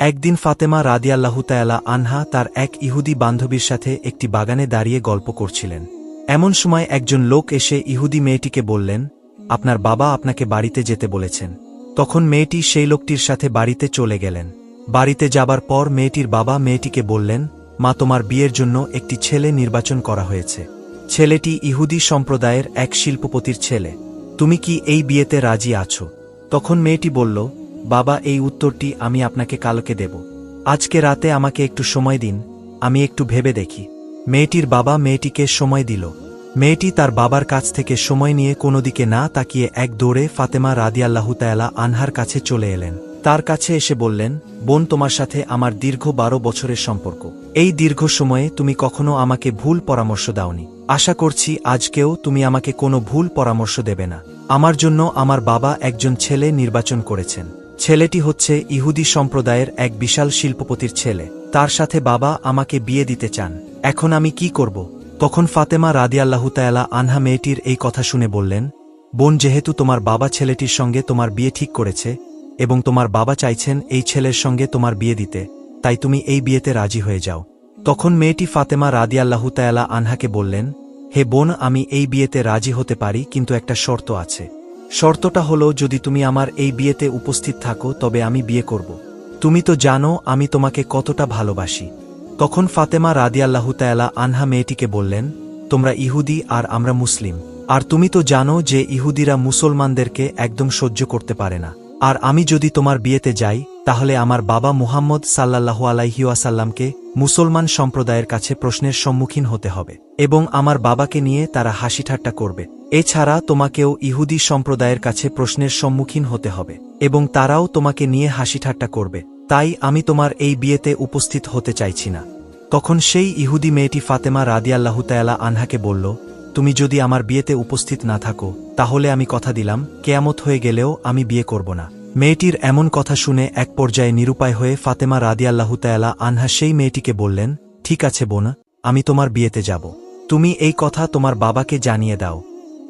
একদিন ফাতেমা রাদিয়াল্লাহু তাআলা আনহা তার এক ইহুদি বান্ধবীর সাথে একটি বাগানে দাঁড়িয়ে গল্প করছিলেন। এমন সময় একজন লোক এসে ইহুদি মেয়েটিকে বললেন, আপনার বাবা আপনাকে বাড়িতে যেতে বলেছেন। তখন মেয়েটি সেই লোকটির সাথে বাড়িতে চলে গেলেন। বাড়িতে যাবার পর মেয়েটির বাবা মেয়েটিকে বললেন, মা, তোমার বিয়ের জন্য একটি ছেলে নির্বাচন করা হয়েছে। ছেলেটি ইহুদি সম্প্রদায়ের এক শিল্পপতির ছেলে। তুমি কি এই বিয়েতে রাজি আছো? তখন মেয়েটি বলল, বাবা, এই উত্তরটি আমি আপনাকে কালকে দেব। আজকে রাতে আমাকে একটু সময় দিন, আমি একটু ভেবে দেখি। মেয়েটির বাবা মেয়েটিকে সময় দিল। মেয়েটি তার বাবার কাছ থেকে সময় নিয়ে কোনো দিকে না তাকিয়ে এক দৌড়ে ফাতেমা রাদিয়াল্লাহু তাআলা আনহার কাছে চলে এলেন। তার কাছে এসে বললেন, বোন, তোমার সাথে আমার দীর্ঘ 12 বছরের সম্পর্ক। এই দীর্ঘ সময়ে তুমি কখনো আমাকে ভুল পরামর্শ দাওনি। আশা করছি আজকেও তুমি আমাকে কোনো ভুল পরামর্শ দেবে না। আমার জন্য আমার বাবা একজন ছেলে নির্বাচন করেছেন। ছেলেটি হচ্ছে ইহুদি সম্প্রদায়ের এক বিশাল শিল্পপতির ছেলে। তার সাথে বাবা আমাকে বিয়ে দিতে চান। এখন আমি কি করব? তখন ফাতেমা রাদিয়াল্লাহু তাআলা আনহা মেয়েটির এই কথা শুনে বললেন, বোন, যেহেতু তোমার বাবা ছেলেটির সঙ্গে তোমার বিয়ে ঠিক করেছে এবং তোমার বাবা চাইছেন এই ছেলের সঙ্গে তোমার বিয়ে দিতে, তাই তুমি এই বিয়েতে রাজি হয়ে যাও। তখন মেয়েটি ফাতেমা রাদিয়াল্লাহু তাআলা আনহাকে বললেন, হে বোন, আমি এই বিয়েতে রাজি হতে পারি, কিন্তু একটা শর্ত আছে। শর্তটা হলো, যদি তুমি আমার এই বিয়েতে উপস্থিত থাকো তবে আমি বিয়ে করব। তুমি তো জানো আমি তোমাকে কতটা ভালোবাসি। তখন ফাতেমা রাদিয়াল্লাহু তাআলা আনহা মেয়েটিকে বললেন, তোমরা ইহুদি আর আমরা মুসলিম, আর তুমি তো জানো যে ইহুদিরা মুসলমানদেরকে একদম সহ্য করতে পারে না। আর আমি যদি তোমার বিয়েতে যাই তাহলে আমার বাবা মুহাম্মদ সাল্লাল্লাহু আলাইহি ওয়াসাল্লামকে মুসলমান সম্প্রদায়ের কাছে প্রশ্নের সম্মুখীন হতে হবে এবং আমার বাবাকে নিয়ে তারা হাসিঠাট্টা করবে। এছাড়া তোমাকেও ইহুদি সম্প্রদায়ের কাছে প্রশ্নের সম্মুখীন হতে হবে এবং তারাও তোমাকে নিয়ে হাসিঠাট্টা করবে। তাই আমি তোমার এই বিয়েতে উপস্থিত হতে চাইছি না। তখন সেই ইহুদি মেয়েটি ফাতেমা রাদিয়াল্লাহু তাআলা আনহাকে বলল, তুমি যদি আমার বিয়েতে উপস্থিত না থাকো তাহলে আমি কথা দিলাম কিয়ামত হয়ে গেলেও আমি বিয়ে করব না। মেয়েটির এমন কথা শুনে এক পর্যায়ে নিরুপায় হয়ে ফাতেমা রাদিয়াল্লাহু তাআলা আনহা সেই মেয়েটিকে বললেন, ঠিক আছে বোন, আমি তোমার বিয়েতে যাব। তুমি এই কথা তোমার বাবাকে জানিয়ে দাও।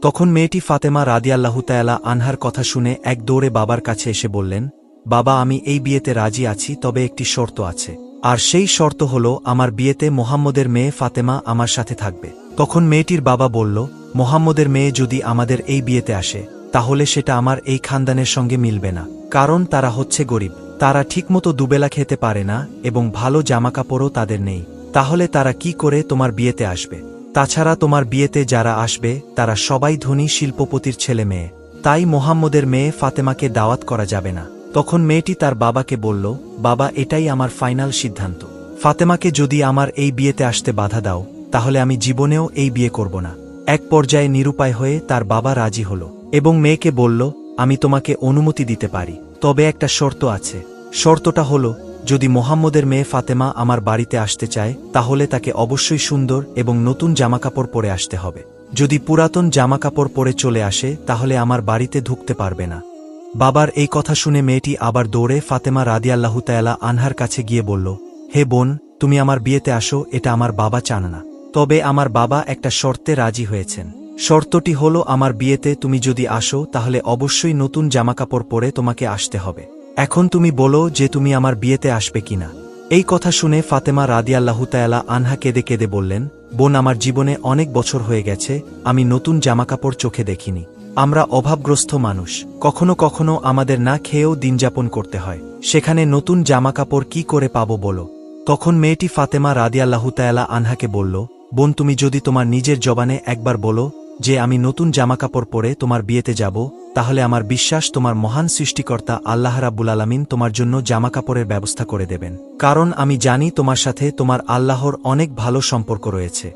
তখন মেয়েটি ফাতেমা রাদিয়াল্লাহু তাআলা আনহার কথা শুনে এক দৌড়ে বাবার কাছে এসে বললেন, বাবা, আমি এই বিয়েতে রাজি আছি, তবে একটি শর্ত আছে। আর সেই শর্ত হলো, আমার বিয়েতে মুহাম্মদের মেয়ে ফাতেমা আমার সাথে থাকবে। তখন মেয়েটির বাবা বলল, মুহাম্মদের মেয়ে যদি আমাদের এই বিয়েতে আসে তাহলে সেটা আমার এই খানদানের সঙ্গে মিলবে না, কারণ তারা হচ্ছে গরিব। তারা ঠিকমতো দুবেলা খেতে পারে না এবং ভালো জামাকাপড়ও তাদের নেই। তাহলে তারা কি করে তোমার বিয়েতে আসবে? তাছাড়া তোমার বিয়েতে যারা আসবে তারা সবাই ধনী শিল্পপতির ছেলে মেয়ে। তাই মুহাম্মদের মেয়ে ফাতেমাকে দাওয়াত করা যাবে না। তখন মেয়েটি তার বাবাকে বলল, বাবা, এটাই আমার ফাইনাল সিদ্ধান্ত। ফাতেমাকে যদি আমার এই বিয়েতে আসতে বাধা দাও তাহলে আমি জীবনেও এই বিয়ে করব না। এক পর্যায়ে নিরুপায় হয়ে তার বাবা রাজি হল এবং মেয়েকে বলল, আমি তোমাকে অনুমতি দিতে পারি, তবে একটা শর্ত আছে। শর্তটা হলো, যদি মুহাম্মদের মেয়ে ফাতেমা আমার বাড়িতে আসতে চায় তাহলে তাকে অবশ্যই সুন্দর এবং নতুন জামাকাপড় পরে আসতে হবে। যদি পুরাতন জামাকাপড় পরে চলে আসে তাহলে আমার বাড়িতে ঢুকতে পারবে না। বাবার এই কথা শুনে মেয়েটি আবার দৌড়ে ফাতেমা রাদিয়াল্লাহু তাআলা আনহার কাছে গিয়ে বলল, হে বোন, তুমি আমার বিয়েতে আসো, এটা আমার বাবা চান না। তবে আমার বাবা একটা শর্তে রাজি হয়েছেন। শর্তটি হলো, আমার বিয়েতে তুমি যদি আসো তাহলে অবশ্যই নতুন জামাকাপড় পরে তোমাকে আসতে হবে। এখন তুমি বলো যে তুমি আমার বিয়েতে আসবে কিনা। এই কথা শুনে ফাতেমা রাদিয়াল্লাহু তাআলা আনহা কেঁদে কেঁদে বললেন, বোন, আমার জীবনে অনেক বছর হয়ে গেছে আমি নতুন জামাকাপড় চোখে দেখিনি। আমরা অভাবগ্রস্ত মানুষ, কখনো কখনো আমাদের না খেয়েও দিনযাপন করতে হয়, সেখানে নতুন জামাকাপড় কি করে পাবো বলো? তখন মেয়েটি ফাতেমা রাদিয়াল্লাহু তাআলা আনহাকে বলল, বোন, তুমি যদি তোমার নিজের জবানে একবার বলো যে আমি নতুন জামাকাপড় পরে তোমার বিয়েতে যাব, তাহলে আমার বিশ্বাস তোমার মহান সৃষ্টিকর্তা আল্লাহ রাব্বুল আলামিন তোমার জন্য জামাকাপড়ের ব্যবস্থা করে দেবেন, কারণ আমি জানি তোমার সাথে তোমার আল্লাহর অনেক ভালো সম্পর্ক রয়েছে।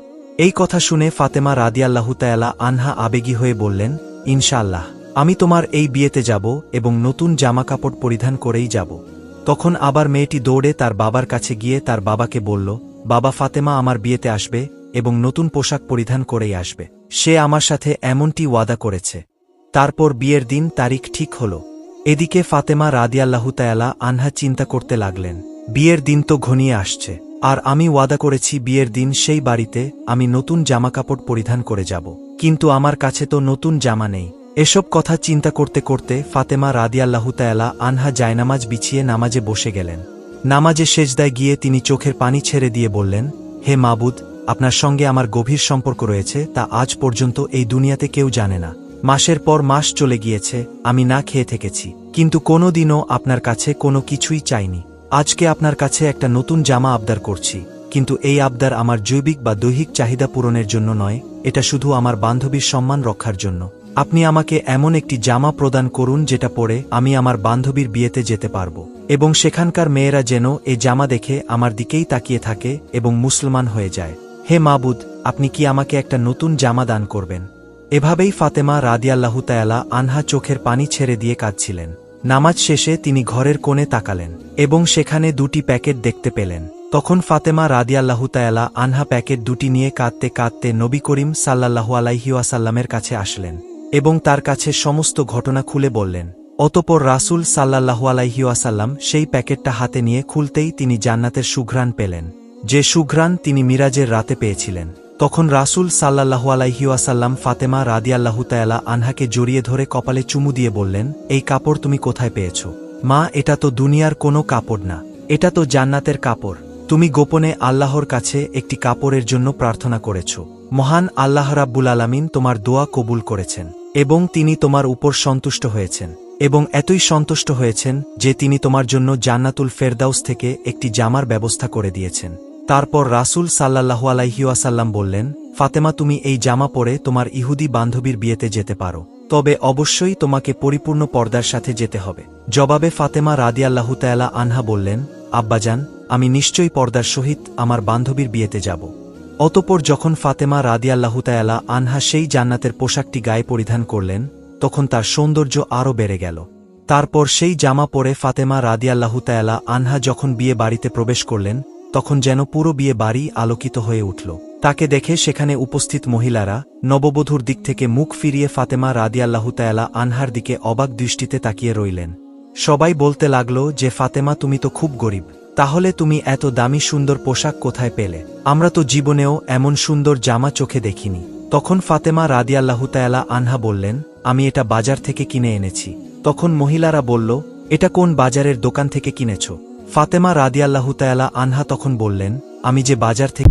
এই কথা শুনে ফাতেমা রাদিয়াল্লাহু তাআলা আনহা আবেগী হয়ে বললেন, ইনশাআল্লাহ, আমি তোমার এই বিয়েতে যাব এবং নতুন জামাকাপড় পরিধান করেই যাব। তখন আবার মেয়েটি দৌড়ে তার বাবার কাছে গিয়ে তার বাবাকে বলল, বাবা, ফাতেমা আমার বিয়েতে আসবে এবং নতুন পোশাক পরিধান করেই আসবে। সে আমার সাথে এমনটি ওয়াদা করেছে। তারপর বিয়ের দিন তারিখ ঠিক হল। এদিকে ফাতেমা রাদিয়াল্লাহু তাআলা আনহা চিন্তা করতে লাগলেন, বিয়ের দিন তো ঘনিয়ে আসছে, আর আমি ওয়াদা করেছি বিয়ের দিন সেই বাড়িতে আমি নতুন জামাকাপড় পরিধান করে যাব, কিন্তু আমার কাছে তো নতুন জামা নেই। এসব কথা চিন্তা করতে করতে ফাতেমা রাদিয়াল্লাহু তাআলা আনহা জায়নামাজ বিছিয়ে নামাজে বসে গেলেন। নামাজে সেজদায় গিয়ে তিনি চোখের পানি ছেড়ে দিয়ে বললেন, হে মাবুদ, আপনার সঙ্গে আমার গভীর সম্পর্ক রয়েছে তা আজ পর্যন্ত এই দুনিয়াতে কেউ জানে না। মাসের পর মাস চলে গিয়েছে, আমি না খেয়ে থেকেছি, কিন্তু কোনো দিনও আপনার কাছে কোনো কিছুই চাইনি। আজকে আপনার কাছে একটা নতুন জামা আবদার করছি, কিন্তু এই আবদার আমার জৈবিক বা দৈহিক চাহিদা পূরণের জন্য নয়, এটা শুধু আমার বান্ধবীর সম্মান রক্ষার জন্য। আপনি আমাকে এমন একটি জামা প্রদান করুন যেটা পরে আমি আমার বান্ধবীর বিয়েতে যেতে পারব, এবং সেখানকার মেয়েরা যেন এই জামা দেখে আমার দিকেই তাকিয়ে থাকে এবং মুসলমান হয়ে যায়। হে মাবুদ, আপনি কি আমাকে একটা নতুন জামা দান করবেন? এভাবেই ফাতেমা রাদিয়াল্লাহু তাআলা আনহা চোখের পানি ছেড়ে দিয়ে কাঁদছিলেন। নামাজ শেষে তিনি ঘরের কোণে তাকালেন এবং সেখানে দুটি প্যাকেট দেখতে পেলেন। তখন ফাতেমা রাদিয়াল্লাহু তাআলা আনহা প্যাকেট দুটি নিয়ে কাঁদতে কাঁদতে নবী করিম সাল্লাল্লাহু আলাইহি ওয়াসাল্লামের কাছে আসলেন এবং তার কাছে সমস্ত ঘটনা খুলে বললেন। অতঃপর রাসূল সাল্লাল্লাহু আলাইহি ওয়াসাল্লাম সেই প্যাকেটটা হাতে নিয়ে খুলতেই তিনি জান্নাতের সুঘ্রাণ পেলেন, যে সুঘ্রাণ তিনি মিরাজের রাতে পেয়েছিলেন। তখন রাসূল সাল্লাল্লাহু আলাইহি ওয়াসাল্লাম ফাতেমা রাদিয়াল্লাহু তাআলা আনহাকে জড়িয়ে ধরে কপালে চুমু দিয়ে বললেন, এই কাপড় তুমি কোথায় পেয়েছ? মা, এটা তো দুনিয়ার কোনো কাপড় না, এটা তো জান্নাতের কাপড়। তুমি গোপনে আল্লাহর কাছে একটি কাপড়ের জন্য প্রার্থনা করেছ। মহান আল্লাহ রাব্বুল আলামিন তোমার দোয়া কবুল করেছেন এবং তিনি তোমার উপর সন্তুষ্ট হয়েছেন, এবং এতই সন্তুষ্ট হয়েছেন যে তিনি তোমার জন্য জান্নাতুল ফেরদাউস থেকে একটি জামার ব্যবস্থা করে দিয়েছেন। তারপর রাসূল সাল্লাল্লাহু আলাইহি ওয়াসাল্লাম বললেন, ফাতেমা, তুমি এই জামা পরে তোমার ইহুদি বান্ধবীর বিয়েতে যেতে পারো, তবে অবশ্যই তোমাকে পরিপূর্ণ পর্দার সাথে যেতে হবে। জবাবে ফাতেমা রাদিয়াল্লাহু তাআলা আনহা বললেন, আব্বাজান, আমি নিশ্চয়ই পর্দার সহিত আমার বান্ধবীর বিয়েতে যাব। অতঃপর যখন ফাতেমা রাদিয়াল্লাহু তাআলা আনহা সেই জান্নাতের পোশাকটি গায়ে পরিধান করলেন, তখন তার সৌন্দর্য আরও বেড়ে গেল। তারপর সেই জামা পরে ফাতেমা রাদিয়াল্লাহু তাআলা আনহা যখন বিয়ে বাড়িতে প্রবেশ করলেন, তখন যেন পুরো বিয়ে বাড়ি আলোকিত হয়ে উঠল। তাকে দেখে সেখানে উপস্থিত মহিলারা নববধূর দিক থেকে মুখ ফিরিয়ে ফাতেমা রাদিয়াল্লাহু তাআলা আনহার দিকে অবাক দৃষ্টিতে তাকিয়ে রইলেন। সবাই বলতে লাগল যে, ফাতেমা, তুমি তো খুব গরিব, তাহলে তুমি এত দামি সুন্দর পোশাক কোথায় পেলে? আমরা তো জীবনেও এমন সুন্দর জামা চোখে দেখিনি। তখন ফাতেমা রাদিয়াল্লাহু তাআলা আনহা বললেন, আমি এটা বাজার থেকে কিনে এনেছি। তখন মহিলারা বলল, এটা কোন বাজারের দোকান থেকে কিনেছ? ফাতেমা রাদিয়াল্লাহু তাআলা আনহা তখন বললেন, আমি যে বাজার থেকে